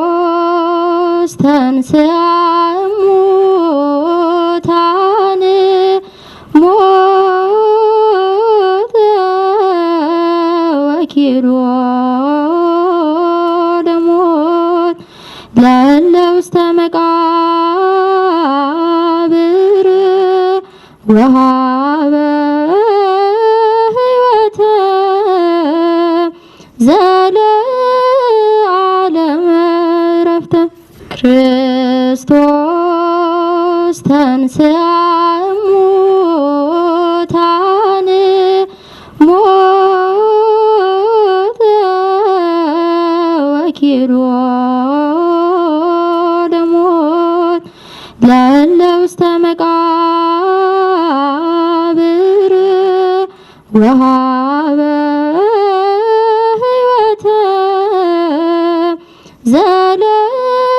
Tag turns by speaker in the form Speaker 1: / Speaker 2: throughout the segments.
Speaker 1: ክርስቶስ ተንሥአ እሙታን ሞተ ወኪሎ ለሞት ለእለ ውስተ መቃብር ወሀበ ሕይወተ ዘለዓለመ ዕረፍተ ክርስቶስ ተንሥአ እሙታን ሞተ ወኪሎ ለሞት ለእለ ውስተ መቃብር ወሀበ ሕይወተ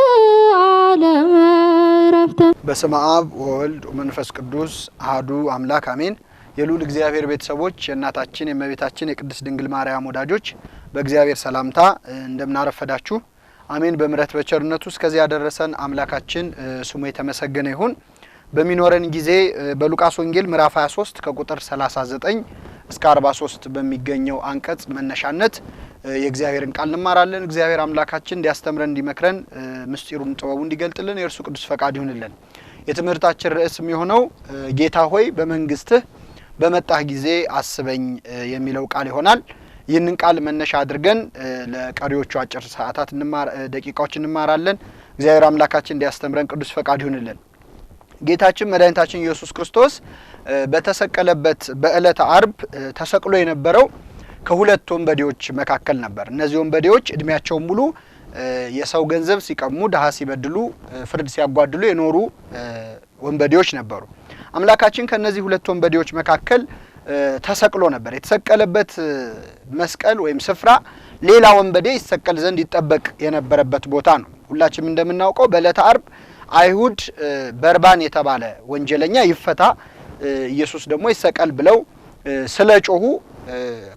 Speaker 1: ዘለዓለመ ዕረፍተ።
Speaker 2: በስመ አብ ወወልድ ወመንፈስ ቅዱስ አሐዱ አምላክ አሜን። የልዑል እግዚአብሔር ቤተሰቦች የእናታችን የእመቤታችን የቅድስት ድንግል ማርያም ወዳጆች በእግዚአብሔር ሰላምታ እንደምናረፈዳችሁ አሜን። በምሕረት በቸርነቱ እስከዚህ ያደረሰን አምላካችን ስሙ የተመሰገነ ይሁን። በሚኖረን ጊዜ በሉቃስ ወንጌል ምዕራፍ 23 ከቁጥር 39 እስከ 43 በሚገኘው አንቀጽ መነሻነት የእግዚአብሔርን ቃል እንማራለን። እግዚአብሔር አምላካችን እንዲያስተምረን እንዲመክረን ምስጢሩን ጥበቡን እንዲገልጥልን የእርሱ ቅዱስ ፈቃድ ይሁንልን። የትምህርታችን ርዕስ የሚሆነው ጌታ ሆይ በመንግስትህ በመጣህ ጊዜ አስበኝ የሚለው ቃል ይሆናል። ይህንን ቃል መነሻ አድርገን ለቀሪዎቹ አጭር ሰዓታት ደቂቃዎች እንማራለን። እግዚአብሔር አምላካችን እንዲያስተምረን ቅዱስ ፈቃድ ይሁንልን። ጌታችን መድኃኒታችን ኢየሱስ ክርስቶስ በተሰቀለበት በዕለተ ዓርብ ተሰቅሎ የነበረው ከሁለት ወንበዴዎች መካከል ነበር። እነዚህ ወንበዴዎች እድሜያቸውን ሙሉ የሰው ገንዘብ ሲቀሙ፣ ድሃ ሲበድሉ፣ ፍርድ ሲያጓድሉ የኖሩ ወንበዴዎች ነበሩ። አምላካችን ከነዚህ ሁለት ወንበዴዎች መካከል ተሰቅሎ ነበር። የተሰቀለበት መስቀል ወይም ስፍራ ሌላ ወንበዴ ይሰቀል ዘንድ ይጠበቅ የነበረበት ቦታ ነው። ሁላችንም እንደምናውቀው በዕለተ ዓርብ አይሁድ በርባን የተባለ ወንጀለኛ ይፈታ፣ ኢየሱስ ደግሞ ይሰቀል ብለው ስለጮሁ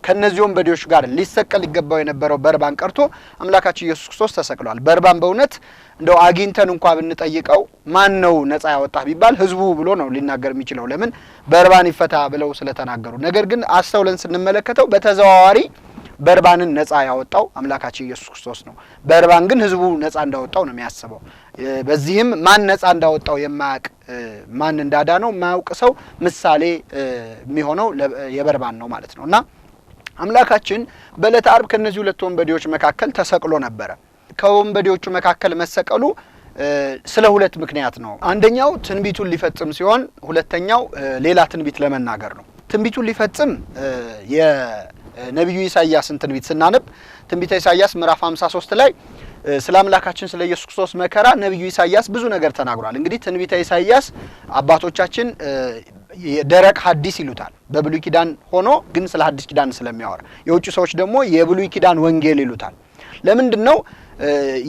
Speaker 2: ከነዚህ ወንበዴዎች ጋር ሊሰቀል ይገባው የነበረው በርባን ቀርቶ አምላካችን ኢየሱስ ክርስቶስ ተሰቅሏል። በርባን በእውነት እንደው አግኝተን እንኳን ብንጠይቀው ማን ነው ነፃ ያወጣ ቢባል ህዝቡ ብሎ ነው ሊናገር የሚችለው። ለምን? በርባን ይፈታ ብለው ስለተናገሩ። ነገር ግን አስተውለን ስንመለከተው በተዘዋዋሪ በርባንን ነፃ ያወጣው አምላካችን ኢየሱስ ክርስቶስ ነው። በርባን ግን ህዝቡ ነፃ እንዳወጣው ነው የሚያስበው። በዚህም ማን ነፃ እንዳወጣው የማያውቅ ማን እንዳዳነው የማያውቅ ሰው ምሳሌ የሚሆነው የበርባን ነው ማለት ነውና አምላካችን በዕለተ ዓርብ ከነዚህ ሁለት ወንበዴዎች መካከል ተሰቅሎ ነበረ። ከወንበዴዎቹ መካከል መሰቀሉ ስለ ሁለት ምክንያት ነው። አንደኛው ትንቢቱን ሊፈጽም ሲሆን፣ ሁለተኛው ሌላ ትንቢት ለመናገር ነው። ትንቢቱን ሊፈጽም የነቢዩ ኢሳይያስን ትንቢት ስናነብ ትንቢተ ኢሳይያስ ምዕራፍ 53 ላይ ስለ አምላካችን ስለ ኢየሱስ ክርስቶስ መከራ ነቢዩ ኢሳይያስ ብዙ ነገር ተናግሯል። እንግዲህ ትንቢተ ኢሳይያስ አባቶቻችን ደረቅ ሐዲስ ይሉታል። በብሉይ ኪዳን ሆኖ ግን ስለ ሐዲስ ኪዳን ስለሚያወራ፣ የውጭ ሰዎች ደግሞ የብሉይ ኪዳን ወንጌል ይሉታል። ለምንድነው?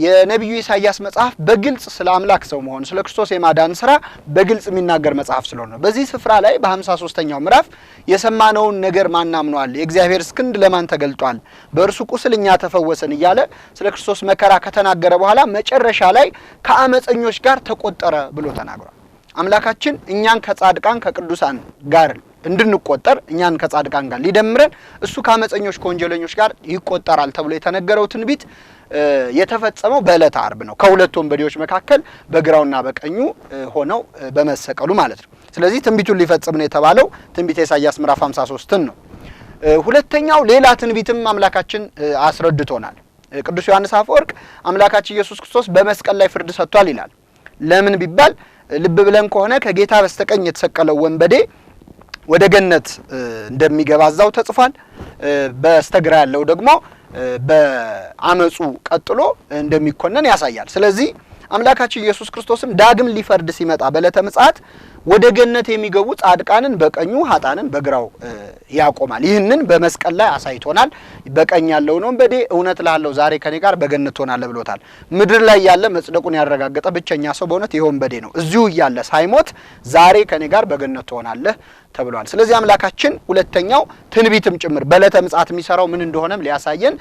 Speaker 2: የነቢዩ ኢሳይያስ መጽሐፍ በግልጽ ስለ አምላክ ሰው መሆን ስለ ክርስቶስ የማዳን ስራ በግልጽ የሚናገር መጽሐፍ ስለሆነ በዚህ ስፍራ ላይ በ53ኛው ምዕራፍ የሰማነውን ነገር ማን አምኗል? የእግዚአብሔር ክንድ ለማን ተገልጧል? በእርሱ ቁስል እኛ ተፈወሰን እያለ ስለ ክርስቶስ መከራ ከተናገረ በኋላ መጨረሻ ላይ ከአመፀኞች ጋር ተቆጠረ ብሎ ተናግሯል። አምላካችን እኛን ከጻድቃን ከቅዱሳን ጋር እንድንቆጠር እኛን ከጻድቃን ጋር ሊደምረን እሱ ከአመፀኞች ከወንጀለኞች ጋር ይቆጠራል ተብሎ የተነገረው ትንቢት የተፈጸመው በዕለተ ዓርብ ነው። ከሁለት ወንበዴዎች መካከል በግራውና በቀኙ ሆነው በመሰቀሉ ማለት ነው። ስለዚህ ትንቢቱን ሊፈጽም ነው የተባለው ትንቢተ ኢሳይያስ ምዕራፍ 53 ነው። ሁለተኛው ሌላ ትንቢትም አምላካችን አስረድቶናል። ቅዱስ ዮሐንስ አፈወርቅ አምላካችን ኢየሱስ ክርስቶስ በመስቀል ላይ ፍርድ ሰጥቷል ይላል። ለምን ቢባል ልብ ብለን ከሆነ ከጌታ በስተቀኝ የተሰቀለው ወንበዴ ወደ ገነት እንደሚገባዛው ተጽፏል። በስተግራ ያለው ደግሞ በአመጹ ቀጥሎ እንደሚኮነን ያሳያል። ስለዚህ አምላካችን ኢየሱስ ክርስቶስም ዳግም ሊፈርድ ሲመጣ በዕለተ ምጽአት ወደ ገነት የሚገቡ ጻድቃንን በቀኙ ኃጥአንን በግራው ያቆማል። ይህንን በመስቀል ላይ አሳይቶናል። በቀኝ ያለውን ወንበዴ እውነት እልሃለሁ ዛሬ ከኔ ጋር በገነት ትሆናለህ ብሎታል። ምድር ላይ ያለ መጽደቁን ያረጋገጠ ብቸኛ ሰው በእውነት ይሄ ወንበዴ ነው። እዚሁ እያለ ሳይሞት ዛሬ ከኔ ጋር በገነት ትሆናለህ ተብሏል። ስለዚህ አምላካችን ሁለተኛው ትንቢትም ጭምር በዕለተ ምጽአት የሚሰራው ምን እንደሆነም ሊያሳየን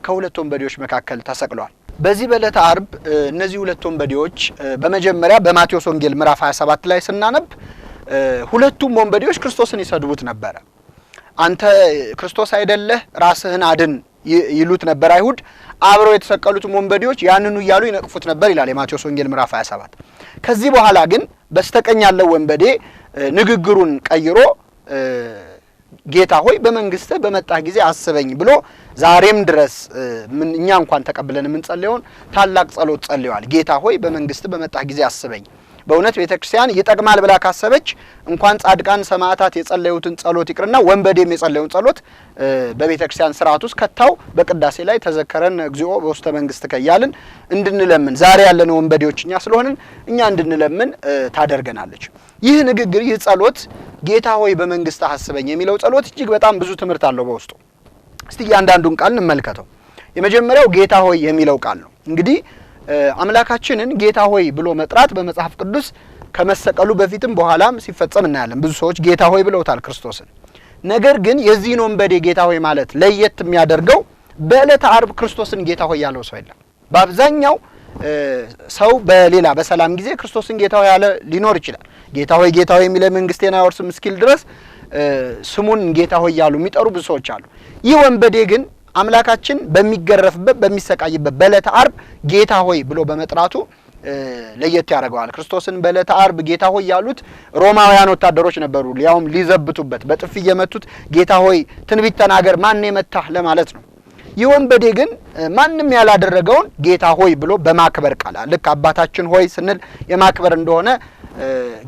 Speaker 2: ከሁለት ወንበዴዎች መካከል ተሰቅሏል። በዚህ በዕለተ ዓርብ እነዚህ ሁለት ወንበዴዎች በመጀመሪያ በማቴዎስ ወንጌል ምዕራፍ 27 ላይ ስናነብ ሁለቱም ወንበዴዎች ክርስቶስን ይሰድቡት ነበር። አንተ ክርስቶስ አይደለህ ራስህን አድን ይሉት ነበር አይሁድ። አብረው የተሰቀሉትም ወንበዴዎች ያንኑ እያሉ ይነቅፉት ነበር ይላል የማቴዎስ ወንጌል ምዕራፍ 27። ከዚህ በኋላ ግን በስተቀኝ ያለው ወንበዴ ንግግሩን ቀይሮ ጌታ ሆይ በመንግስትህ በመጣህ ጊዜ አስበኝ ብሎ ዛሬም ድረስ እኛ እንኳን ተቀብለን የምንጸልየውን ታላቅ ጸሎት ጸልየዋል። ጌታ ሆይ በመንግስትህ በመጣህ ጊዜ አስበኝ። በእውነት ቤተክርስቲያን ይጠቅማል ብላ ካሰበች እንኳን ጻድቃን ሰማዕታት የጸለዩትን ጸሎት ይቅርና ወንበዴም የጸለዩን ጸሎት በቤተክርስቲያን ስርዓት ውስጥ ከታው በቅዳሴ ላይ ተዘከረን እግዚኦ በውስተ መንግስትከ እያልን እንድንለምን ዛሬ ያለነው ወንበዴዎች እኛ ስለሆንን እኛ እንድንለምን ታደርገናለች። ይህ ንግግር ይህ ጸሎት ጌታ ሆይ በመንግስትህ አስበኝ የሚለው ጸሎት እጅግ በጣም ብዙ ትምህርት አለው በውስጡ። እስቲ እያንዳንዱን ቃል እንመልከተው። የመጀመሪያው ጌታ ሆይ የሚለው ቃል ነው። እንግዲህ አምላካችንን ጌታ ሆይ ብሎ መጥራት በመጽሐፍ ቅዱስ ከመሰቀሉ በፊትም በኋላም ሲፈጸም እናያለን። ብዙ ሰዎች ጌታ ሆይ ብለውታል ክርስቶስን። ነገር ግን የዚህን ወንበዴ ጌታ ሆይ ማለት ለየት የሚያደርገው በዕለተ ዓርብ ክርስቶስን ጌታ ሆይ ያለው ሰው የለም። በአብዛኛው ሰው በሌላ በሰላም ጊዜ ክርስቶስን ጌታ ሆይ ያለ ሊኖር ይችላል። ጌታ ሆይ የሚለ መንግስቴን አይወርስም እስኪል ድረስ ስሙን ጌታ ሆይ ያሉ የሚጠሩ ብዙ ሰዎች አሉ። ይህ ወንበዴ ግን አምላካችን በሚገረፍበት በሚሰቃይበት በዕለተ ዓርብ ጌታ ሆይ ብሎ በመጥራቱ ለየት ያደርገዋል። ክርስቶስን በዕለተ ዓርብ ጌታ ሆይ ያሉት ሮማውያን ወታደሮች ነበሩ። ሊያውም ሊዘብቱበት በጥፊ የመቱት ጌታ ሆይ ትንቢት ተናገር ማን የመታህ ለማለት ነው። ይህ ወንበዴ ግን ማንም ያላደረገውን ጌታ ሆይ ብሎ በማክበር ቃል ልክ አባታችን ሆይ ስንል የማክበር እንደሆነ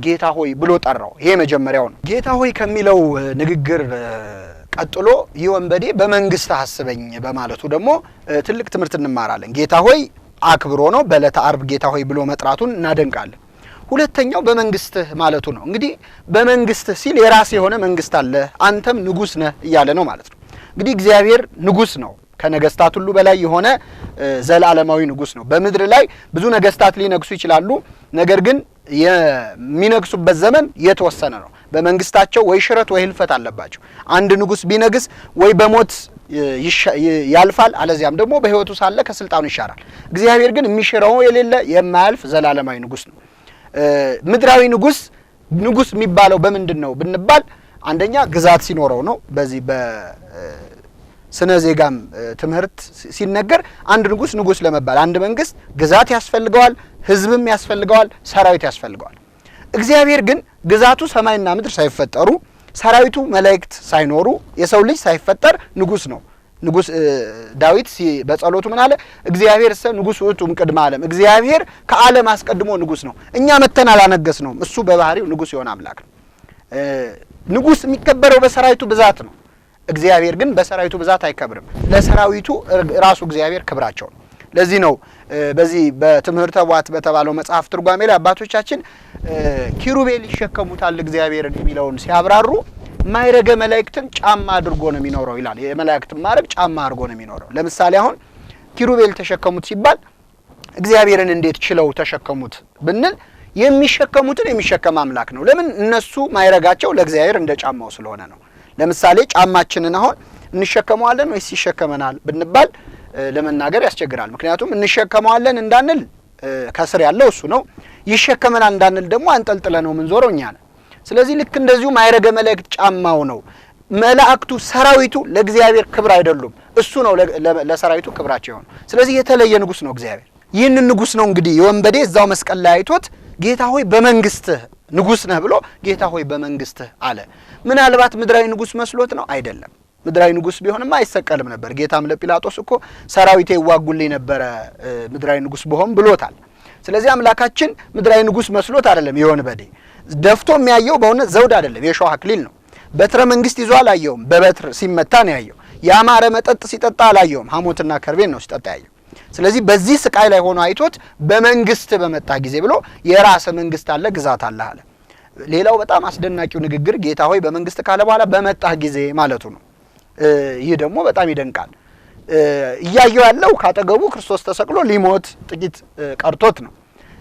Speaker 2: ጌታ ሆይ ብሎ ጠራው። ይሄ መጀመሪያው ነው። ጌታ ሆይ ከሚለው ንግግር ቀጥሎ ይህ ወንበዴ በመንግስት አስበኝ በማለቱ ደግሞ ትልቅ ትምህርት እንማራለን። ጌታ ሆይ አክብሮ ነው በዕለተ ዓርብ ጌታ ሆይ ብሎ መጥራቱን እናደንቃለን። ሁለተኛው በመንግስትህ ማለቱ ነው። እንግዲህ በመንግስትህ ሲል የራስ የሆነ መንግስት አለ፣ አንተም ንጉስ ነህ እያለ ነው ማለት ነው። እንግዲህ እግዚአብሔር ንጉስ ነው፣ ከነገስታት ሁሉ በላይ የሆነ ዘላለማዊ ንጉስ ነው። በምድር ላይ ብዙ ነገስታት ሊነግሱ ይችላሉ። ነገር ግን የሚነግሱበት ዘመን የተወሰነ ነው። በመንግስታቸው ወይ ሽረት ወይ ህልፈት አለባቸው። አንድ ንጉስ ቢነግስ ወይ በሞት ያልፋል፣ አለዚያም ደግሞ በህይወቱ ሳለ ከስልጣኑ ይሻራል። እግዚአብሔር ግን የሚሽረው የሌለ የማያልፍ ዘላለማዊ ንጉስ ነው። ምድራዊ ንጉስ የሚባለው በምንድነው ብንባል አንደኛ ግዛት ሲኖረው ነው። በዚህ በስነ ዜጋም ትምህርት ሲነገር አንድ ንጉስ ለመባል አንድ መንግስት ግዛት ያስፈልገዋል፣ ህዝብም ያስፈልገዋል፣ ሰራዊት ያስፈልገዋል። እግዚአብሔር ግን ግዛቱ ሰማይና ምድር ሳይፈጠሩ ሰራዊቱ መላእክት ሳይኖሩ የሰው ልጅ ሳይፈጠር ንጉስ ነው። ንጉስ ዳዊት በጸሎቱ ምን አለ? እግዚአብሔር ንጉስ ውእቱም ቅድመ ዓለም፣ እግዚአብሔር ከዓለም አስቀድሞ ንጉስ ነው። እኛ መተን አላነገስ ነው። እሱ በባህሪው ንጉስ የሆነ አምላክ ነው። ንጉስ የሚከበረው በሰራዊቱ ብዛት ነው። እግዚአብሔር ግን በሰራዊቱ ብዛት አይከብርም። ለሰራዊቱ ራሱ እግዚአብሔር ክብራቸው ነው። ለዚህ ነው በዚህ በትምህርተ ቧት በተባለው መጽሐፍ ትርጓሜ ላይ አባቶቻችን ኪሩቤል ይሸከሙታል እግዚአብሔርን የሚለውን ሲያብራሩ ማይረገ መላእክትን ጫማ አድርጎ ነው የሚኖረው ይላል። የመላእክትን ማረግ ጫማ አድርጎ ነው የሚኖረው። ለምሳሌ አሁን ኪሩቤል ተሸከሙት ሲባል እግዚአብሔርን እንዴት ችለው ተሸከሙት ብንል የሚሸከሙትን የሚሸከም አምላክ ነው። ለምን? እነሱ ማይረጋቸው ለእግዚአብሔር እንደ ጫማው ስለሆነ ነው። ለምሳሌ ጫማችንን አሁን እንሸከመዋለን ወይስ ይሸከመናል ብንባል ለመናገር ያስቸግራል። ምክንያቱም እንሸከመዋለን እንዳንል ከስር ያለው እሱ ነው፣ ይሸከመናል እንዳንል ደግሞ አንጠልጥለ ነው ምን ዞረው እኛ ነን። ስለዚህ ልክ እንደዚሁ ማይረገ መላእክት ጫማው ነው። መላእክቱ ሰራዊቱ ለእግዚአብሔር ክብር አይደሉም፣ እሱ ነው ለሰራዊቱ ክብራቸው የሆነው። ስለዚህ የተለየ ንጉስ ነው እግዚአብሔር። ይህን ንጉስ ነው እንግዲህ የወንበዴ እዛው መስቀል ላይ አይቶት ጌታ ሆይ በመንግስትህ ንጉስ ነህ ብሎ ጌታ ሆይ በመንግስትህ አለ። ምናልባት ምድራዊ ንጉስ መስሎት ነው? አይደለም። ምድራዊ ንጉስ ቢሆንማ አይሰቀልም ነበር። ጌታም ለጲላጦስ እኮ ሰራዊቴ ይዋጉልኝ ነበር ምድራዊ ንጉስ በሆን ብሎታል። ስለዚህ አምላካችን ምድራዊ ንጉስ መስሎት አይደለም። የወንበዴ ደፍቶ የሚያየው በእውነት ዘውድ አይደለም፣ የሾህ አክሊል ነው። በትረ መንግስት ይዞ አላየውም፣ በበትር ሲመታ ነው ያየው። ያማረ መጠጥ ሲጠጣ አላየውም፣ ሐሞትና ከርቤን ነው ሲጠጣ ያየው። ስለዚህ በዚህ ስቃይ ላይ ሆኖ አይቶት በመንግስት በመጣ ጊዜ ብሎ የራስ መንግስት አለ ግዛት አለ አለ። ሌላው በጣም አስደናቂው ንግግር ጌታ ሆይ በመንግስት ካለ በኋላ በመጣህ ጊዜ ማለቱ ነው። ይህ ደግሞ በጣም ይደንቃል። እያየው ያለው ካጠገቡ ክርስቶስ ተሰቅሎ ሊሞት ጥቂት ቀርቶት ነው።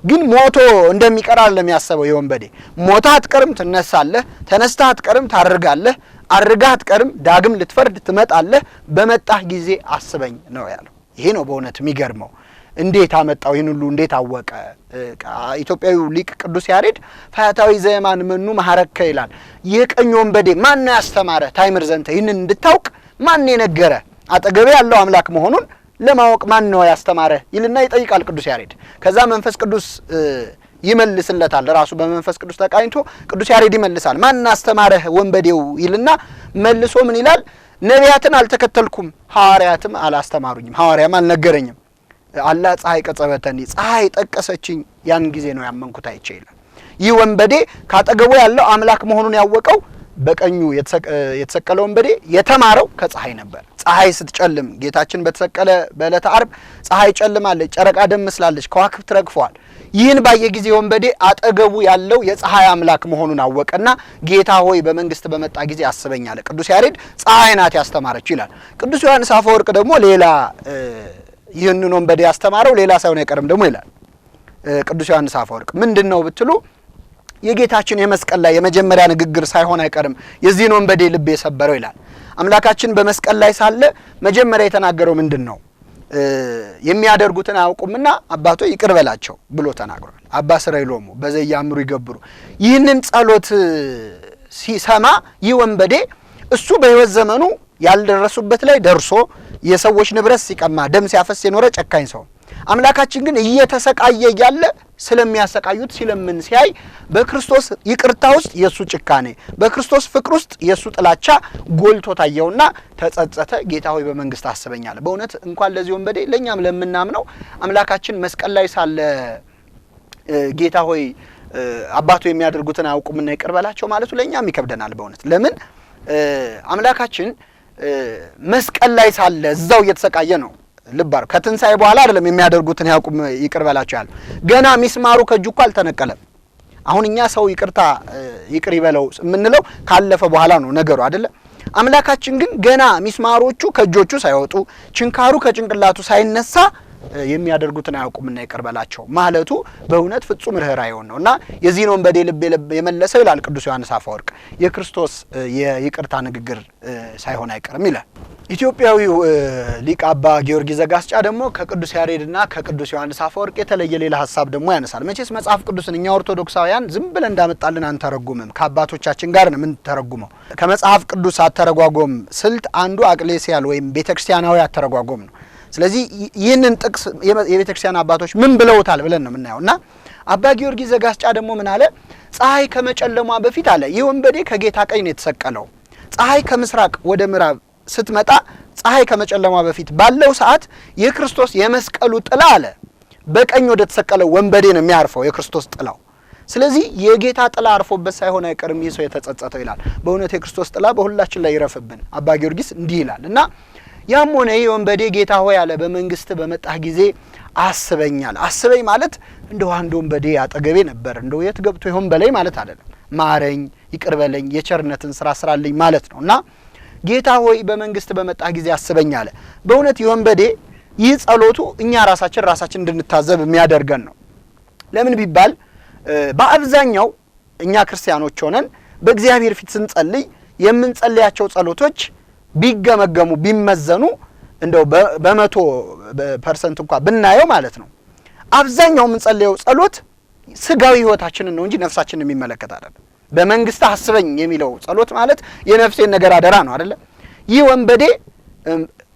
Speaker 2: ግን ሞቶ እንደሚቀር አይደለም ያሰበው የወንበዴ። ሞታ አትቀርም ትነሳለህ፣ ተነስታ አትቀርም ታርጋለህ፣ አርጋ አትቀርም ዳግም ልትፈርድ ትመጣለህ፣ በመጣህ ጊዜ አስበኝ ነው ያለው። ይሄ ነው በእውነት የሚገርመው። እንዴት አመጣው? ይህን ሁሉ እንዴት አወቀ? ኢትዮጵያዊው ሊቅ ቅዱስ ያሬድ ፈያታዊ ዘየማን መኑ መሐረከ ይላል። የቀኝ ወንበዴ ማን ነው ያስተማረ? ታይምር ዘንተ ይህንን እንድታውቅ ማን የነገረ? አጠገቤ ያለው አምላክ መሆኑን ለማወቅ ማን ነው ያስተማረ ይልና ይጠይቃል ቅዱስ ያሬድ። ከዛ መንፈስ ቅዱስ ይመልስለታል። ራሱ በመንፈስ ቅዱስ ተቃኝቶ ቅዱስ ያሬድ ይመልሳል። ማን አስተማረህ ወንበዴው ይልና መልሶ ምን ይላል? ነቢያትን አልተከተልኩም ሐዋርያትም አላስተማሩኝም ሐዋርያም አልነገረኝም። አላ ፀሐይ ቀጸበተኒ ፀሐይ ጠቀሰችኝ ያን ጊዜ ነው ያመንኩት አይቼ ይላል። ይህ ወንበዴ ካጠገቡ ያለው አምላክ መሆኑን ያወቀው በቀኙ የተሰቀለ ወንበዴ የተማረው ከፀሐይ ነበር። ፀሐይ ስትጨልም ጌታችን በተሰቀለ በዕለተ ዓርብ ፀሐይ ጨልማለች፣ ጨረቃ ደም መስላለች፣ ከዋክብት ረግፈዋል። ይህን ባየ ጊዜ ወንበዴ አጠገቡ ያለው የፀሐይ አምላክ መሆኑን አወቀና ጌታ ሆይ በመንግስት በመጣ ጊዜ አስበኝ አለ። ቅዱስ ያሬድ ፀሐይ ናት ያስተማረች ይላል። ቅዱስ ዮሐንስ አፈወርቅ ደግሞ ሌላ ይህንን ወንበዴ ያስተማረው ሌላ ሳይሆን አይቀርም ደግሞ ይላል። ቅዱስ ዮሐንስ አፈወርቅ ምንድነው ብትሉ የጌታችን የመስቀል ላይ የመጀመሪያ ንግግር ሳይሆን አይቀርም የዚህን ወንበዴ ልብ የሰበረው ይላል። አምላካችን በመስቀል ላይ ሳለ መጀመሪያ የተናገረው ምንድነው? የሚያደርጉትን አያውቁምና አባቶ ይቅር በላቸው ብሎ ተናግሯል። አባ ስረይሎሙ በዘያምሩ ይገብሩ። ይህንን ጸሎት ሲሰማ ይህ ወንበዴ እሱ በሕይወት ዘመኑ ያልደረሱበት ላይ ደርሶ የሰዎች ንብረት ሲቀማ ደም ሲያፈስ የኖረ ጨካኝ ሰው አምላካችን ግን እየተሰቃየ ያለ ስለሚያሰቃዩት ሲለምን ሲያይ በክርስቶስ ይቅርታ ውስጥ የሱ ጭካኔ በክርስቶስ ፍቅር ውስጥ የሱ ጥላቻ ጎልቶ ታየውና ተጸጸተ። ጌታ ሆይ በመንግስት አስበኝ አለ። በእውነት እንኳን ለዚህ ወንበዴ ለኛም ለምናምነው አምላካችን መስቀል ላይ ሳለ ጌታ ሆይ አባቱ የሚያደርጉትን አያውቁምና ይቅር በላቸው ማለቱ ለኛም ይከብደናል። በእውነት ለምን አምላካችን መስቀል ላይ ሳለ እዛው እየተሰቃየ ነው። ልባር ከትንሳኤ በኋላ አይደለም የሚያደርጉትን ያውቁም ይቅር በላቸው ያለው። ገና ሚስማሩ ከእጁ እኮ አልተነቀለም። አሁን እኛ ሰው ይቅርታ ይቅር ይበለው የምንለው ካለፈ በኋላ ነው ነገሩ አይደለ? አምላካችን ግን ገና ሚስማሮቹ ከእጆቹ ሳይወጡ ችንካሩ ከጭንቅላቱ ሳይነሳ የሚያደርጉትን አያውቁምና ይቅር በላቸው ማለቱ በእውነት ፍጹም ርህራኄ ነውና የዚህ ነው ወንበዴ ልብ የመለሰው ይላል ቅዱስ ዮሐንስ አፈወርቅ። የክርስቶስ የይቅርታ ንግግር ሳይሆን አይቀርም ይላል። ኢትዮጵያዊው ሊቅ አባ ጊዮርጊስ ዘጋስጫ ደግሞ ከቅዱስ ያሬድና ከቅዱስ ዮሐንስ አፈወርቅ የተለየ ሌላ ሐሳብ ደግሞ ያነሳል። መቼስ መጽሐፍ ቅዱስን እኛ ኦርቶዶክሳውያን ዝም ብለን እንዳመጣልን አንተረጉምም። ከአባቶቻችን ጋር ነው ምን ተረጉመው። ከመጽሐፍ ቅዱስ አተረጓጎም ስልት አንዱ አቅሌሲያል ወይም ቤተክርስቲያናዊ አተረጓጎም ነው። ስለዚህ ይህንን ጥቅስ የቤተክርስቲያን አባቶች ምን ብለውታል ብለን ነው የምናየውና አባ ጊዮርጊስ ዘጋስጫ ደግሞ ምን አለ? ፀሐይ ከመጨለሟ በፊት አለ ይህ ወንበዴ ከጌታ ቀኝ ነው የተሰቀለው። ፀሐይ ከምስራቅ ወደ ምዕራብ ስትመጣ ፀሐይ ከመጨለሟ በፊት ባለው ሰዓት የክርስቶስ የመስቀሉ ጥላ አለ በቀኝ ወደ ተሰቀለው ወንበዴ ነው የሚያርፈው የክርስቶስ ጥላው። ስለዚህ የጌታ ጥላ አርፎበት ሳይሆን አይቀርም ይህ ሰው የተጸጸተው ይላል። በእውነት የክርስቶስ ጥላ በሁላችን ላይ ይረፍብን። አባ ጊዮርጊስ እንዲህ ይላልና ያም ሆነ ይህ ወንበዴ ጌታ ሆይ አለ በመንግስት በመጣህ ጊዜ አስበኛል። አስበኝ ማለት እንደው አንድ ወንበዴ አጠገቤ ነበር እንደው የት ገብቶ ይሆን በለኝ ማለት አይደለም። ማረኝ፣ ይቅር በለኝ፣ የቸርነትን ስራ ስራልኝ ማለት ነውና ጌታ ሆይ በመንግስት በመጣህ ጊዜ አስበኝ አለ። በእውነት ይህ ወንበዴ ይህ ጸሎቱ እኛ ራሳችን እንድንታዘብ የሚያደርገን ነው። ለምን ቢባል በአብዛኛው እኛ ክርስቲያኖች ሆነን በእግዚአብሔር ፊት ስንጸልይ የምንጸልያቸው ጸሎቶች ቢገመገሙ ቢመዘኑ እንደው በ100% እንኳን ብናየው ማለት ነው አብዛኛው የምንጸልየው ጸሎት ስጋዊ ህይወታችንን ነው እንጂ ነፍሳችንን የሚመለከት አይደለም። በመንግስት አስበኝ የሚለው ጸሎት ማለት የነፍሴን ነገር አደራ ነው አይደለ? ይህ ወንበዴ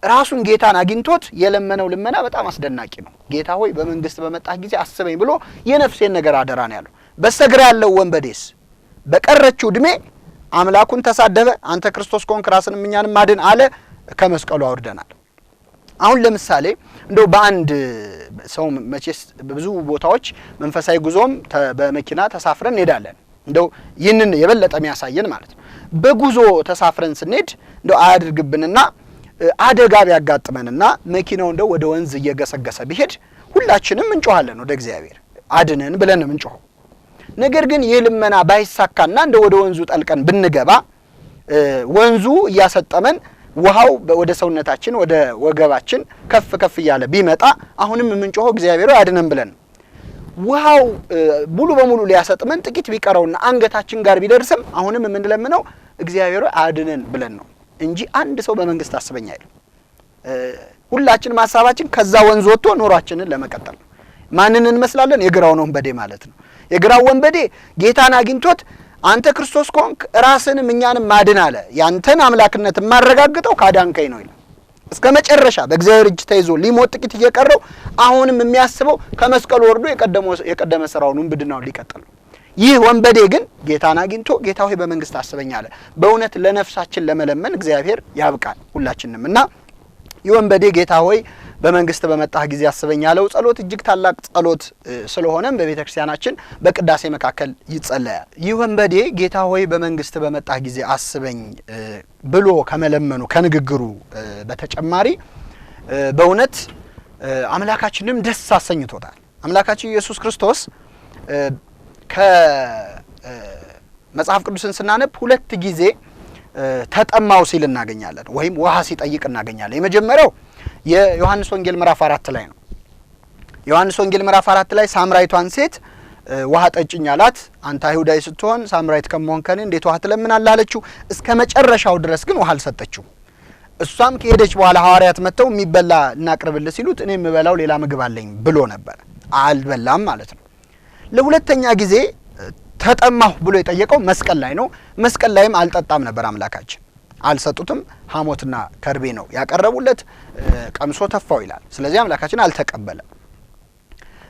Speaker 2: ራሱን ጌታን አግኝቶት የለመነው ልመና በጣም አስደናቂ ነው። ጌታ ሆይ በመንግስት በመጣህ ጊዜ አስበኝ ብሎ የነፍሴን ነገር አደራ ነው ያለው። በስተግራ ያለው ወንበዴስ በቀረችው እድሜ አምላኩን ተሳደበ። አንተ ክርስቶስ ኮንክ ራስንም እኛንም ማድን አለ። ከመስቀሉ አውርደናል። አሁን ለምሳሌ እንደው በአንድ ሰው መቼስ ብዙ ቦታዎች መንፈሳዊ ጉዞም በመኪና ተሳፍረን እንሄዳለን። እንደው ይህንን የበለጠ የሚያሳየን ማለት ነው። በጉዞ ተሳፍረን ስንሄድ እንደው አያድርግብንና አደጋ ቢያጋጥመንና መኪናው እንደው ወደ ወንዝ እየገሰገሰ ቢሄድ ሁላችንም እንጮሃለን ወደ እግዚአብሔር አድነን ብለን እንጮሃው። ነገር ግን የልመና ባይሳካና እንደው ወደ ወንዙ ጠልቀን ብንገባ ወንዙ እያሰጠመን ውሃው ወደ ሰውነታችን ወደ ወገባችን ከፍ ከፍ እያለ ቢመጣ አሁንም የምንጮኸው እግዚአብሔር አድነን ብለን ውሃው ሙሉ በሙሉ ሊያሰጥመን ጥቂት ቢቀረውና አንገታችን ጋር ቢደርስም አሁንም የምንለምነው እግዚአብሔር አድነን ብለን ነው እንጂ አንድ ሰው በመንግስት አስበኝ አይደለም። ሁላችንም ሐሳባችን ከዛ ወንዝ ወጥቶ ኑሯችንን ለመቀጠል ነው። ማንን እንመስላለን? የግራውን ወንበዴ ማለት ነው። የግራው ወንበዴ ጌታን አግኝቶት አንተ ክርስቶስ ኮንክ ራስንም እኛንም ማድን አለ። ያንተን አምላክነት ማረጋግጠው ካዳንከኝ ነው ይላል። እስከ መጨረሻ በእግዚአብሔር እጅ ተይዞ ሊሞት ጥቂት እየቀረው አሁንም የሚያስበው ከመስቀሉ ወርዶ የቀደመ ስራውን ውንብድናውን ሊቀጥል ነው። ይህ ወንበዴ ግን ጌታን አግኝቶ ጌታ ሆይ በመንግስት አስበኝ አለ። በእውነት ለነፍሳችን ለመለመን እግዚአብሔር ያብቃል ሁላችንም እና ይህ ወንበዴ ጌታ ሆይ በመንግስት በመጣህ ጊዜ አስበኝ ያለው ጸሎት እጅግ ታላቅ ጸሎት ስለሆነም በቤተ ክርስቲያናችን በቅዳሴ መካከል ይጸለያል። ይህ ወንበዴ ጌታ ሆይ በመንግስት በመጣህ ጊዜ አስበኝ ብሎ ከመለመኑ ከንግግሩ በተጨማሪ በእውነት አምላካችንም ደስ አሰኝቶታል። አምላካችን ኢየሱስ ክርስቶስ ከመጽሐፍ ቅዱስን ስናነብ ሁለት ጊዜ ተጠማው ሲል እናገኛለን ወይም ውሃ ሲጠይቅ እናገኛለን። የመጀመሪያው የዮሐንስ ወንጌል ምዕራፍ 4 ላይ ነው። ዮሐንስ ወንጌል ምዕራፍ 4 ላይ ሳምራይቷን ሴት ውሃ ጠጭኝ አላት። አንተ አይሁዳዊ ስትሆን ሳምራይት ከመሆን ከኔ እንዴት ውሃ ትለምናለህ አለችው። እስከ መጨረሻው ድረስ ግን ውሃ አልሰጠችው። እሷም ከሄደች በኋላ ሐዋርያት መጥተው የሚበላ እናቅርብልህ ሲሉት እኔ የምበላው ሌላ ምግብ አለኝ ብሎ ነበር። አልበላም ማለት ነው። ለሁለተኛ ጊዜ ተጠማሁ ብሎ የጠየቀው መስቀል ላይ ነው። መስቀል ላይም አልጠጣም ነበር አምላካችን። አልሰጡትም። ሐሞትና ከርቤ ነው ያቀረቡለት። ቀምሶ ተፋው ይላል። ስለዚህ አምላካችን አልተቀበለም።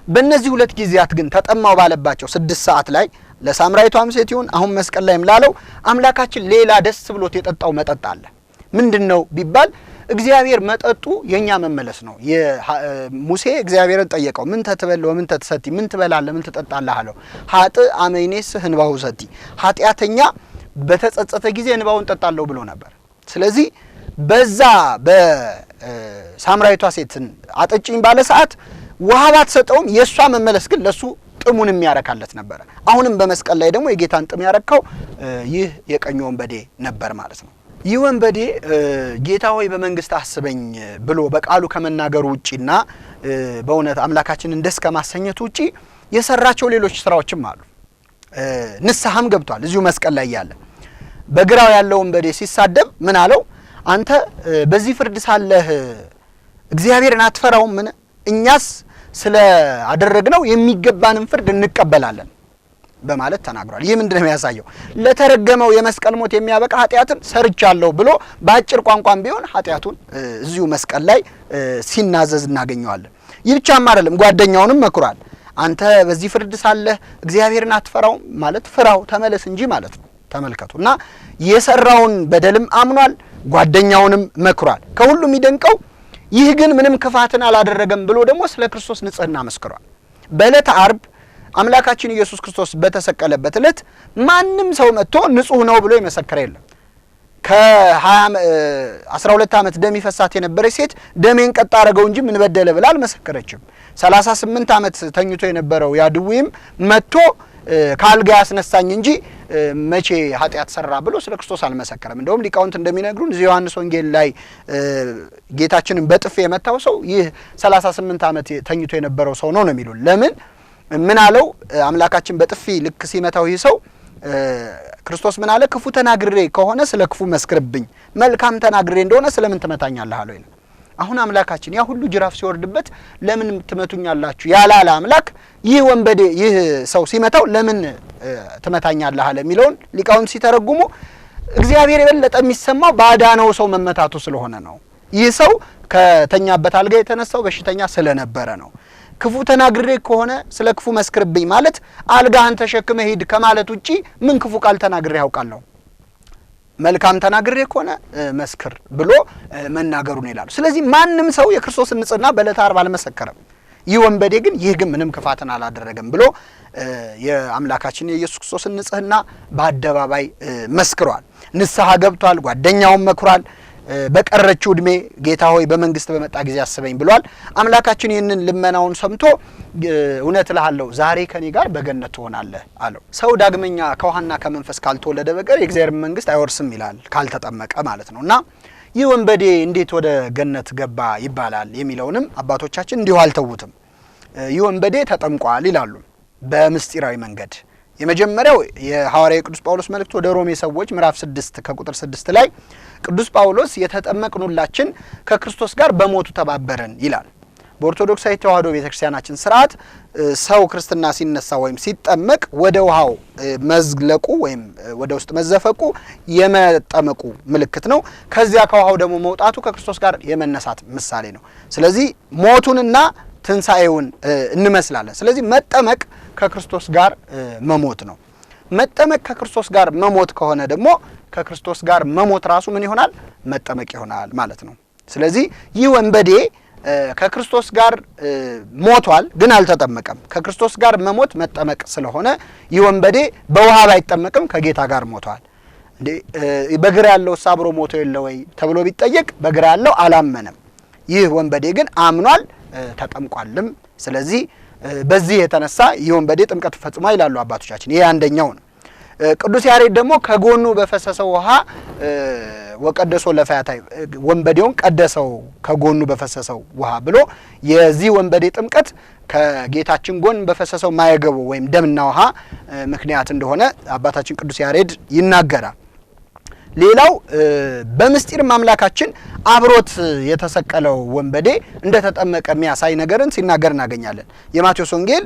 Speaker 2: በእነዚህ ሁለት ጊዜያት ግን ተጠማው ባለባቸው 6 ሰዓት ላይ ለሳምራይቷም ሴት ይሁን አሁን መስቀል ላይም ላለው አምላካችን ሌላ ደስ ብሎት የጠጣው መጠጥ አለ። ምንድነው ቢባል እግዚአብሔር መጠጡ የኛ መመለስ ነው። ሙሴ እግዚአብሔርን ጠየቀው ምን ተትበል ወምን ተትሰቲ ምን ትበላለህ ምን ትጠጣለህ አለው። ሀጥ አመይኔስ ህንባው ሰቲ ኃጢአተኛ በተጸጸተ ጊዜ እንባውን ጠጣለው ብሎ ነበር። ስለዚህ በዛ በሳምራይቷ ሴትን አጠጭኝ ባለ ሰዓት ውሃ ባትሰጠውም የሷ መመለስ ግን ለሱ ጥሙን የሚያረካለት ነበር። አሁንም በመስቀል ላይ ደግሞ የጌታን ጥም ያረካው ይህ የቀኝ ወንበዴ ነበር ማለት ነው። ይህ ወንበዴ ጌታ ሆይ በመንግስት አስበኝ ብሎ በቃሉ ከመናገሩ ውጪና በእውነት አምላካችንን ደስ ከማሰኘቱ ውጪ የሰራቸው ሌሎች ስራዎችም አሉ። ንስሐም ገብቷል። እዚሁ መስቀል ላይ ያለ በግራው ያለው ወንበዴ ሲሳደብ ምን አለው? አንተ በዚህ ፍርድ ሳለህ እግዚአብሔርን አትፈራውም? ምን እኛስ ስለ አደረግነው የሚገባንን ፍርድ እንቀበላለን በማለት ተናግሯል። ይህ ምንድነው የሚያሳየው? ለተረገመው የመስቀል ሞት የሚያበቃ ኃጢአትን ሰርቻለሁ ብሎ በአጭር ቋንቋም ቢሆን ኃጢአቱን እዚሁ መስቀል ላይ ሲናዘዝ እናገኘዋለን። ይህ ብቻም አይደለም፣ ጓደኛውንም መክሯል። አንተ በዚህ ፍርድ ሳለህ እግዚአብሔርን አትፈራውም ማለት ፍራው ተመለስ እንጂ ማለት ነው። ተመልከቱ እና የሰራውን በደልም አምኗል፣ ጓደኛውንም መክሯል። ከሁሉም ይደንቀው ይህ ግን ምንም ክፋትን አላደረገም ብሎ ደግሞ ስለ ክርስቶስ ንጽህና መስክሯል። በዕለተ ዓርብ አምላካችን ኢየሱስ ክርስቶስ በተሰቀለበት ዕለት ማንም ሰው መጥቶ ንጹህ ነው ብሎ የመሰከረ የለም። ከ12 ዓመት ደም ይፈሳት የነበረች ሴት ደሜን ቀጥ አረገው እንጂ ምን በደለ ብላ አልመሰከረችም። 38 ዓመት ተኝቶ የነበረው ያ ድውይም መጥቶ ካልጋ ያስነሳኝ እንጂ መቼ ኃጢአት ሰራ ብሎ ስለ ክርስቶስ አልመሰከረም። እንደውም ሊቃውንት እንደሚነግሩን ዮሐንስ ወንጌል ላይ ጌታችንን በጥፍ የመታው ሰው ይህ 38 ዓመት ተኝቶ የነበረው ሰው ነው የሚሉን። ለምን ምን አለው? አምላካችን በጥፊ ልክ ሲመታው ይህ ሰው ክርስቶስ ምን አለ? ክፉ ተናግሬ ከሆነ ስለ ክፉ መስክርብኝ፣ መልካም ተናግሬ እንደሆነ ስለምን ትመታኛለህ አለው ይላል። አሁን አምላካችን ያ ሁሉ ጅራፍ ሲወርድበት ለምን ትመቱኛላችሁ ያላለ አምላክ ይህ ወንበዴ ይህ ሰው ሲመታው ለምን ትመታኛለህ አለ የሚለውን ሊቃውንት ሲተረጉሙ እግዚአብሔር የበለጠ የሚሰማው ባዳነው ሰው መመታቱ ስለሆነ ነው። ይህ ሰው ከተኛበት አልጋ የተነሳው በሽተኛ ስለነበረ ነው። ክፉ ተናግሬ ከሆነ ስለ ክፉ መስክርብኝ ማለት አልጋህን ተሸክመ ሂድ ከማለት ውጪ ምን ክፉ ቃል ተናግሬ ያውቃለሁ? መልካም ተናግሬ ከሆነ መስክር ብሎ መናገሩን ይላሉ። ስለዚህ ማንም ሰው የክርስቶስን ንጽህና በዕለተ ዓርብ አልመሰከረም። ይህ ወንበዴ ግን ይህ ግን ምንም ክፋትን አላደረገም ብሎ የአምላካችን የኢየሱስ ክርስቶስን ንጽህና በአደባባይ መስክሯል። ንስሐ ገብቷል። ጓደኛውን መክሯል። በቀረችው እድሜ ጌታ ሆይ በመንግስት በመጣ ጊዜ አስበኝ ብሏል። አምላካችን ይህንን ልመናውን ሰምቶ እውነት እልሃለሁ ዛሬ ከኔ ጋር በገነት ትሆናለህ አለው። ሰው ዳግመኛ ከውሃና ከመንፈስ ካልተወለደ በቀር የእግዚአብሔር መንግስት አይወርስም ይላል፣ ካልተጠመቀ ማለት ነውና ይህ ወንበዴ እንዴት ወደ ገነት ገባ ይባላል የሚለውንም አባቶቻችን እንዲሁ አልተውትም። ይህ ወንበዴ ተጠምቋል ይላሉ በምስጢራዊ መንገድ። የመጀመሪያው የሐዋርያው ቅዱስ ጳውሎስ መልእክት ወደ ሮሜ ሰዎች ምዕራፍ 6 ከቁጥር 6 ላይ ቅዱስ ጳውሎስ የተጠመቅኑላችን ከክርስቶስ ጋር በሞቱ ተባበረን ይላል። በኦርቶዶክሳዊ ተዋሕዶ ቤተክርስቲያናችን ስርዓት ሰው ክርስትና ሲነሳ ወይም ሲጠመቅ ወደ ውሃው መዝለቁ ወይም ወደ ውስጥ መዘፈቁ የመጠመቁ ምልክት ነው። ከዚያ ከውሃው ደግሞ መውጣቱ ከክርስቶስ ጋር የመነሳት ምሳሌ ነው። ስለዚህ ሞቱንና ትንሣኤውን እንመስላለን። ስለዚህ መጠመቅ ከክርስቶስ ጋር መሞት ነው። መጠመቅ ከክርስቶስ ጋር መሞት ከሆነ ደግሞ ከክርስቶስ ጋር መሞት ራሱ ምን ይሆናል? መጠመቅ ይሆናል ማለት ነው። ስለዚህ ይህ ወንበዴ ከክርስቶስ ጋር ሞቷል፣ ግን አልተጠመቀም። ከክርስቶስ ጋር መሞት መጠመቅ ስለሆነ ይህ ወንበዴ በውሃ ባይጠመቅም ከጌታ ጋር ሞቷል። እንዴ በግራ ያለው አብሮ ሞቶ የለ ወይ ተብሎ ቢጠየቅ በግራ ያለው አላመነም። ይህ ወንበዴ ግን አምኗል፣ ተጠምቋልም። ስለዚህ በዚህ የተነሳ ይህ ወንበዴ ጥምቀት ፈጽሟል ይላሉ አባቶቻችን። ይሄ አንደኛው ነው። ቅዱስ ያሬድ ደግሞ ከጎኑ በፈሰሰው ውሃ ወቀደሶ ለፈያታይ ወንበዴውን ቀደሰው ከጎኑ በፈሰሰው ውሃ ብሎ የዚህ ወንበዴ ጥምቀት ከጌታችን ጎን በፈሰሰው ማየገቡ ወይም ደምና ውሃ ምክንያት እንደሆነ አባታችን ቅዱስ ያሬድ ይናገራል። ሌላው በምስጢር አምላካችን አብሮት የተሰቀለው ወንበዴ እንደተጠመቀ የሚያሳይ ነገርን ሲናገር እናገኛለን። የማቴዎስ ወንጌል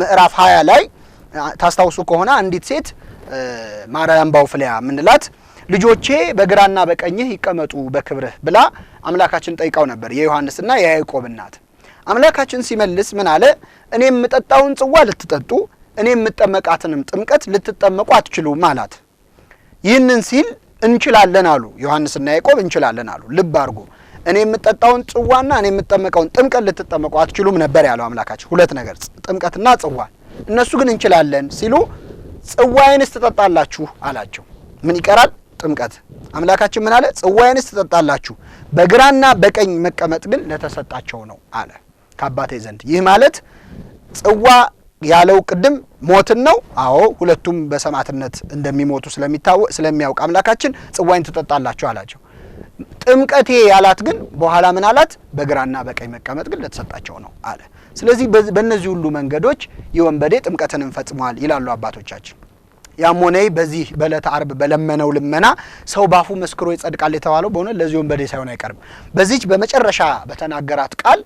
Speaker 2: ምዕራፍ 20 ላይ ታስታውሱ ከሆነ አንዲት ሴት ማርያም ባውፍልያ ምንላት ልጆቼ በግራና በቀኝህ ይቀመጡ በክብርህ ብላ አምላካችን ጠይቀው ነበር፣ የዮሐንስና የያዕቆብ እናት። አምላካችን ሲመልስ ምን አለ? እኔ የምጠጣውን ጽዋ ልትጠጡ እኔ የምጠመቃትንም ጥምቀት ልትጠመቁ አትችሉም አላት። ይህንን ሲል እንችላለን አሉ ዮሐንስና ያዕቆብ፣ እንችላለን አሉ። ልብ አድርጎ እኔ የምጠጣውን ጽዋና እኔ የምጠመቀውን ጥምቀት ልትጠመቁ አትችሉም ነበር ያለው አምላካችን። ሁለት ነገር ጥምቀትና ጽዋ። እነሱ ግን እንችላለን ሲሉ ጽዋዬንስ ትጠጣላችሁ አላቸው። ምን ይቀራል? ጥምቀት። አምላካችን ምን አለ? ጽዋዬንስ ትጠጣላችሁ፣ በግራና በቀኝ መቀመጥ ግን ለተሰጣቸው ነው አለ ከአባቴ ዘንድ። ይህ ማለት ጽዋ ያለው ቅድም ሞትን ነው። አዎ ሁለቱም በሰማዕትነት እንደሚሞቱ ስለሚያውቅ አምላካችን ጽዋይን ትጠጣላችሁ አላቸው። ጥምቀቴ ያላት ግን በኋላ ምን አላት? በግራና በቀኝ መቀመጥ ግን ለተሰጣቸው ነው አለ። ስለዚህ በእነዚህ ሁሉ መንገዶች የወንበዴ ጥምቀትን ፈጽሟል ይላሉ አባቶቻችን። ያም ሆነ በዚህ በዕለተ ዓርብ በለመነው ልመና ሰው ባፉ መስክሮ ይጸድቃል የተባለው በእውነት ለዚህ ወንበዴ ሳይሆን አይቀርም። በዚህች በመጨረሻ በተናገራት ቃል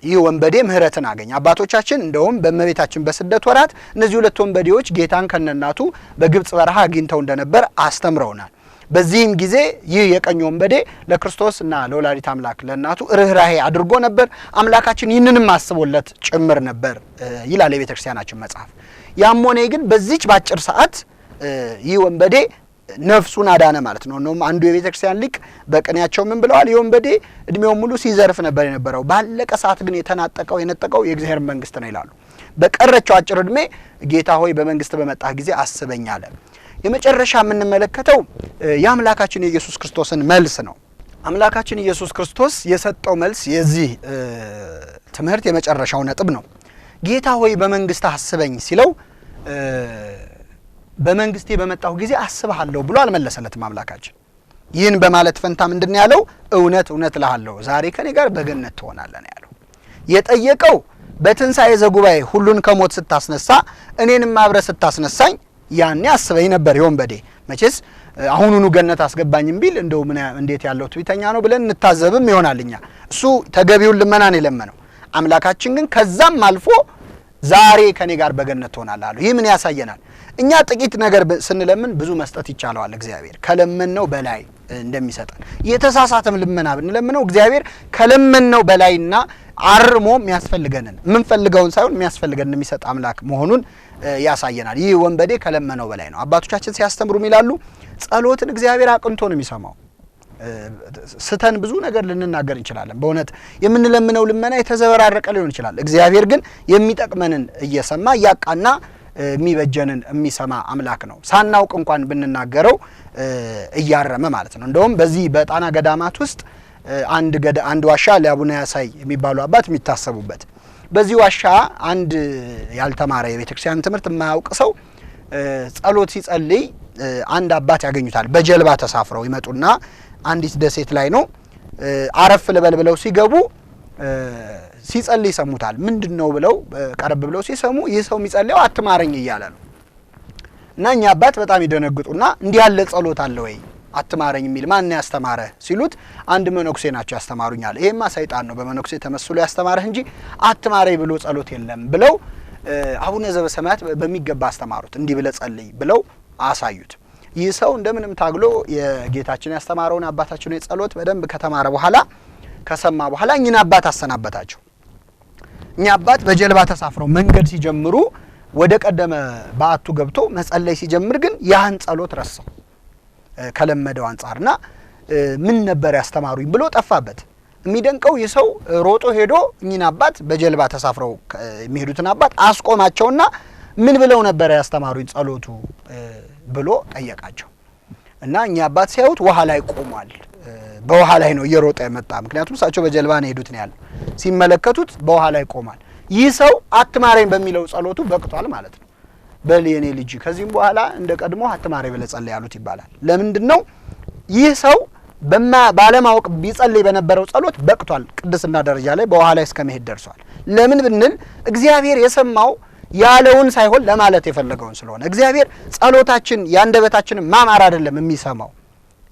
Speaker 2: ይህ ወንበዴ ምህረትን አገኘ። አባቶቻችን እንደውም በእመቤታችን በስደት ወራት እነዚህ ሁለት ወንበዴዎች ጌታን ከነናቱ በግብጽ በረሃ አግኝተው እንደነበር አስተምረውናል። በዚህም ጊዜ ይህ የቀኝ ወንበዴ ለክርስቶስና ለወላዲተ አምላክ ለእናቱ ርህራሄ አድርጎ ነበር። አምላካችን ይህንንም አስቦለት ጭምር ነበር ይላል የቤተክርስቲያናችን መጽሐፍ። ያም ሆነ ግን በዚች ባጭር ሰዓት ይህ ወንበዴ ነፍሱን አዳነ ማለት ነው። ነው አንዱ የቤተክርስቲያን ሊቅ በቅኔያቸው ምን ብለዋል? የወንበዴ እድሜው ሙሉ ሲዘርፍ ነበር የነበረው፣ ባለቀ ሰዓት ግን የነጠቀው የእግዚአብሔር መንግስት ነው ይላሉ። በቀረችው አጭር እድሜ ጌታ ሆይ በመንግስት በመጣህ ጊዜ አስበኝ አለ። የመጨረሻ የምንመለከተው የአምላካችን የኢየሱስ ክርስቶስን መልስ ነው። አምላካችን ኢየሱስ ክርስቶስ የሰጠው መልስ የዚህ ትምህርት የመጨረሻው ነጥብ ነው። ጌታ ሆይ በመንግስት አስበኝ ሲለው በመንግስቴ በመጣሁ ጊዜ አስብሃለሁ ብሎ አልመለሰለትም አምላካችን። ይህን በማለት ፈንታ ምንድነው ያለው? እውነት እውነት እልሃለሁ ዛሬ ከኔ ጋር በገነት ትሆናለህ ነው ያለው። የጠየቀው በትንሣኤ ዘጉባኤ ሁሉን ከሞት ስታስነሳ እኔንም አብረ ስታስነሳኝ ያኔ አስበኝ ነበር የወንበዴ። መቼስ አሁኑኑ ገነት አስገባኝም ቢል እንደው እንዴት ያለው ትዕቢተኛ ነው ብለን እንታዘብም ይሆናልኛ። እሱ ተገቢውን ልመናን የለመነው። አምላካችን ግን ከዛም አልፎ ዛሬ ከኔ ጋር በገነት ትሆናለህ አለው። ይህ ምን ያሳየናል? እኛ ጥቂት ነገር ስንለምን ብዙ መስጠት ይቻላል እግዚአብሔር ከለመነው በላይ እንደሚሰጠን። የተሳሳተም ልመና ብንለምነው እግዚአብሔር ከለመነው በላይና አርሞ የሚያስፈልገንን የምንፈልገውን ሳይሆን የሚያስፈልገንን የሚሰጥ አምላክ መሆኑን ያሳየናል። ይህ ወንበዴ ከለመነው በላይ ነው። አባቶቻችን ሲያስተምሩ ይላሉ ጸሎትን እግዚአብሔር አቅንቶ ነው የሚሰማው። ስተን ብዙ ነገር ልንናገር እንችላለን። በእውነት የምንለምነው ልመና የተዘበራረቀ ሊሆን ይችላል። እግዚአብሔር ግን የሚጠቅመንን እየሰማ እያቃና የሚበጀንን የሚሰማ አምላክ ነው። ሳናውቅ እንኳን ብንናገረው እያረመ ማለት ነው። እንደውም በዚህ በጣና ገዳማት ውስጥ አንድ ዋሻ ለአቡነ ያሳይ የሚባሉ አባት የሚታሰቡበት በዚህ ዋሻ አንድ ያልተማረ የቤተክርስቲያን ትምህርት የማያውቅ ሰው ጸሎት ሲጸልይ አንድ አባት ያገኙታል። በጀልባ ተሳፍረው ይመጡና አንዲት ደሴት ላይ ነው አረፍ ልበል ብለው ሲገቡ ሲጸልይ ይሰሙታል። ምንድነው ብለው ቀረብ ብለው ሲሰሙ ይህ ሰው የሚጸልየው አትማረኝ እያለ ነው። እና እኛ አባት በጣም ይደነግጡና እንዲህ ያለ ጸሎት አለ ወይ አትማረኝ የሚል ማን ያስተማረ ሲሉት አንድ መነኩሴ ናቸው ያስተማሩኛል። ይሄማ ሰይጣን ነው በመነኩሴ ተመስሎ ያስተማረህ እንጂ አትማረኝ ብሎ ጸሎት የለም ብለው አቡነ ዘበሰማያት በሚገባ አስተማሩት። እንዲህ ብለ ጸልይ ብለው አሳዩት። ይህ ሰው እንደምንም ታግሎ የጌታችን ያስተማረውን አባታችን የጸሎት በደንብ ከተማረ በኋላ ከሰማ በኋላ እኚህን አባት አሰናበታቸው። እኚህ አባት በጀልባ ተሳፍረው መንገድ ሲጀምሩ ወደ ቀደመ በአቱ ገብቶ መጸለይ ሲጀምር ግን ያን ጸሎት ረሳው ከለመደው አንጻርና ምን ነበር ያስተማሩኝ ብሎ ጠፋበት። የሚደንቀው ይህ ሰው ሮጦ ሄዶ እኚህን አባት በጀልባ ተሳፍረው የሚሄዱትን አባት አስቆማቸውና ምን ብለው ነበር ያስተማሩኝ ጸሎቱ ብሎ ጠየቃቸው። እና እኚህ አባት ሲያዩት ውሃ ላይ ቆሟል። በውሃ ላይ ነው እየሮጠ የመጣ ምክንያቱም እሳቸው በጀልባ ነው ሄዱት ነው ያለው። ሲመለከቱት በውሃ ላይ ቆሟል። ይህ ሰው አትማረኝ በሚለው ጸሎቱ በቅቷል ማለት ነው። በል የኔ ልጅ ከዚህም በኋላ እንደ ቀድሞ አትማረኝ ብለህ ጸልይ ያሉት ይባላል። ለምንድነው ይህ ሰው ባለማወቅ ቢጸልይ በነበረው ጸሎት በቅቷል። ቅድስና ደረጃ ላይ በውሃ ላይ እስከመሄድ ደርሷል። ለምን ብንል እግዚአብሔር የሰማው ያለውን ሳይሆን ለማለት የፈለገውን ስለሆነ እግዚአብሔር ጸሎታችን ያንደበታችንን ማማር አይደለም የሚሰማው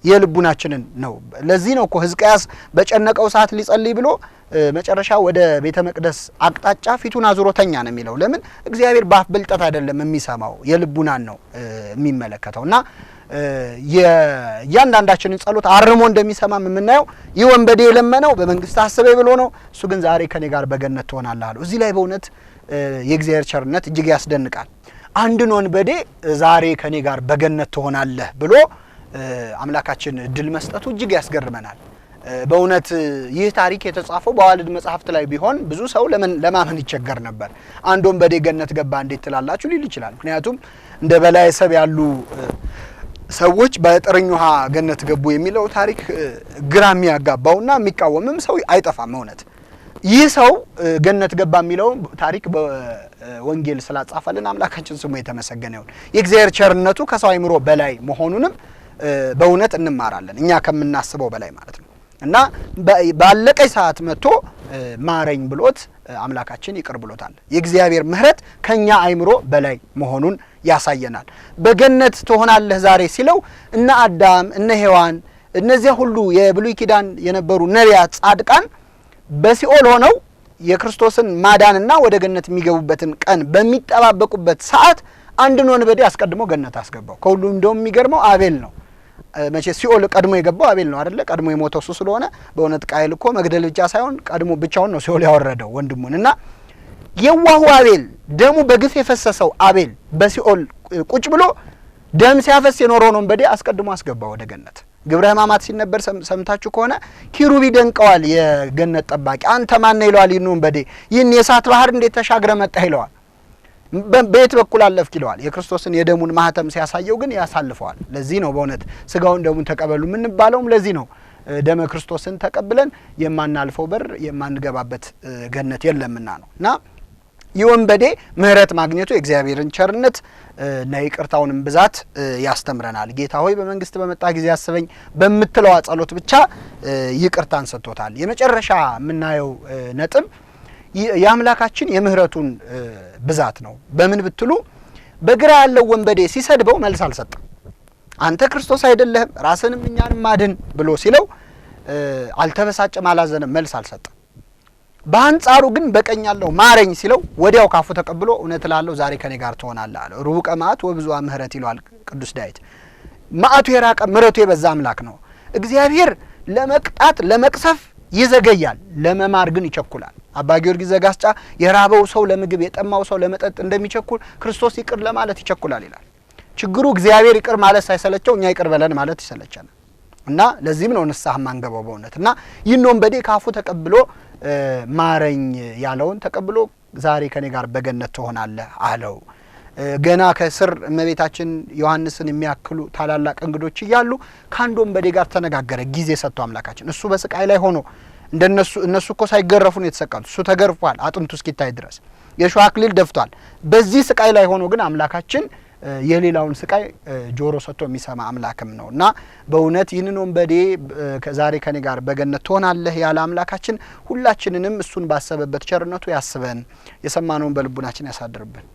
Speaker 2: የልቡናችንን ነው። ለዚህ ነው እኮ ሕዝቅያስ በጨነቀው ሰዓት ሊጸልይ ብሎ መጨረሻ ወደ ቤተ መቅደስ አቅጣጫ ፊቱን አዙሮተኛ ነው የሚለው። ለምን እግዚአብሔር ባፍ ብልጠት አይደለም የሚሰማው የልቡናን ነው የሚመለከተውና የእያንዳንዳችንን ጸሎት አርሞ እንደሚሰማ የምናየው ይህ ወንበዴ የለመነው በመንግስት አስበኝ ብሎ ነው። እሱ ግን ዛሬ ከኔ ጋር በገነት ትሆናለህ አለው። እዚህ ላይ በእውነት የእግዚአብሔር ቸርነት እጅግ ያስደንቃል። አንድን ወንበዴ ዛሬ ከኔ ጋር በገነት ትሆናለህ ብሎ አምላካችን እድል መስጠቱ እጅግ ያስገርመናል። በእውነት ይህ ታሪክ የተጻፈው በዋልድ መጽሐፍት ላይ ቢሆን ብዙ ሰው ለማመን ይቸገር ነበር። አንድ ወንበዴ ገነት ገባ እንዴት ትላላችሁ ሊል ይችላል። ምክንያቱም እንደ በላይ ሰብ ያሉ ሰዎች በጥርኝ ውሃ ገነት ገቡ የሚለው ታሪክ ግራ የሚያጋባውና የሚቃወምም ሰው አይጠፋም። እውነት ይህ ሰው ገነት ገባ የሚለው ታሪክ በወንጌል ስላጻፈልን አምላካችን ስሙ የተመሰገነ ይሁን። የእግዚአብሔር ቸርነቱ ከሰው አይምሮ በላይ መሆኑንም በእውነት እንማራለን እኛ ከምናስበው በላይ ማለት ነው። እና ባለቀይ ሰዓት መጥቶ ማረኝ ብሎት አምላካችን ይቅር ብሎታል። የእግዚአብሔር ምሕረት ከኛ አይምሮ በላይ መሆኑን ያሳየናል። በገነት ትሆናለህ ዛሬ ሲለው እነ አዳም እነ ሔዋን እነዚያ ሁሉ የብሉይ ኪዳን የነበሩ ነቢያት ጻድቃን በሲኦል ሆነው የክርስቶስን ማዳንና ወደ ገነት የሚገቡበትን ቀን በሚጠባበቁበት ሰዓት አንድን ወንበዴ አስቀድሞ ገነት አስገባው። ከሁሉ እንደውም የሚገርመው አቤል ነው። መቼ ሲኦል ቀድሞ የገባው አቤል ነው አይደለ? ቀድሞ የሞተው እሱ ስለሆነ በእውነት ቃየል እኮ መግደል ብቻ ሳይሆን ቀድሞ ብቻውን ነው ሲኦል ያወረደው ወንድሙንና የዋሁ አቤል ደሙ በግፍ የፈሰሰው አቤል በሲኦል ቁጭ ብሎ ደም ሲያፈስ የኖረውን ወንበዴ አስቀድሞ አስገባው ወደ ገነት። ግብረ ሕማማት ሲነበር ሰምታችሁ ከሆነ ኪሩብ ይደንቀዋል የገነት ጠባቂ። አንተ ማን ነህ ይለዋል ይህን ወንበዴ። ይህን የእሳት ባህር እንዴት ተሻግረ መጣህ ይለዋል። በየት በኩል አለፍክ ይለዋል። የክርስቶስን የደሙን ማህተም ሲያሳየው ግን ያሳልፈዋል። ለዚህ ነው በእውነት ስጋውን ደሙን ተቀበሉ የምንባለውም ለዚህ ነው። ደመ ክርስቶስን ተቀብለን የማናልፈው በር የማንገባበት ገነት የለምና ነው። እና የወንበዴ ምህረት ማግኘቱ የእግዚአብሔርን ቸርነት እና ይቅርታውንም ብዛት ያስተምረናል። ጌታ ሆይ በመንግስት በመጣ ጊዜ አስበኝ በምትለው ጸሎት ብቻ ይቅርታን ሰጥቶታል። የመጨረሻ የምናየው ነጥብ የአምላካችን የምህረቱን ብዛት ነው። በምን ብትሉ በግራ ያለው ወንበዴ ሲሰድበው መልስ አልሰጠም። አንተ ክርስቶስ አይደለህም ራስንም እኛንም ማድን ብሎ ሲለው አልተበሳጨም፣ አላዘነም፣ መልስ አልሰጠም። በአንጻሩ ግን በቀኝ ያለው ማረኝ ሲለው ወዲያው ካፉ ተቀብሎ እውነት እላለሁ ዛሬ ከኔ ጋር ትሆናለህ አለ። ሩቀ መዓት ወብዙኃ ምሕረት ይለዋል ቅዱስ ዳዊት። መዓቱ የራቀ ምሕረቱ የበዛ አምላክ ነው። እግዚአብሔር ለመቅጣት ለመቅሰፍ ይዘገያል፣ ለመማር ግን ይቸኩላል። አባ ጊዮርጊስ ዘጋስጫ የራበው ሰው ለምግብ የጠማው ሰው ለመጠጥ እንደሚቸኩል ክርስቶስ ይቅር ለማለት ይቸኩላል ይላል። ችግሩ እግዚአብሔር ይቅር ማለት ሳይሰለቸው እኛ ይቅር በለን ማለት ይሰለቸናል። እና ለዚህም ነው ንስሐ ማንገባው በእውነት። እና ይህን ወንበዴ ካፉ ተቀብሎ ማረኝ ያለውን ተቀብሎ ዛሬ ከኔ ጋር በገነት ትሆናለህ አለው። ገና ከስር እመቤታችን ዮሐንስን የሚያክሉ ታላላቅ እንግዶች እያሉ ከአንድ ወንበዴ ጋር ተነጋገረ። ጊዜ ሰጥቶ አምላካችን እሱ በስቃይ ላይ ሆኖ እነሱ እኮ ሳይገረፉ ነው የተሰቀሉት። እሱ ተገርፏል አጥንቱ እስኪታይ ድረስ የሾህ አክሊል ደፍቷል። በዚህ ስቃይ ላይ ሆኖ ግን አምላካችን የሌላውን ስቃይ ጆሮ ሰጥቶ የሚሰማ አምላክም ነው እና በእውነት ይህንን ወንበዴ ዛሬ ከኔ ጋር በገነት ትሆናለህ ያለ አምላካችን ሁላችንንም እሱን ባሰበበት ቸርነቱ ያስበን፣ የሰማነውን በልቡናችን ያሳድርብን።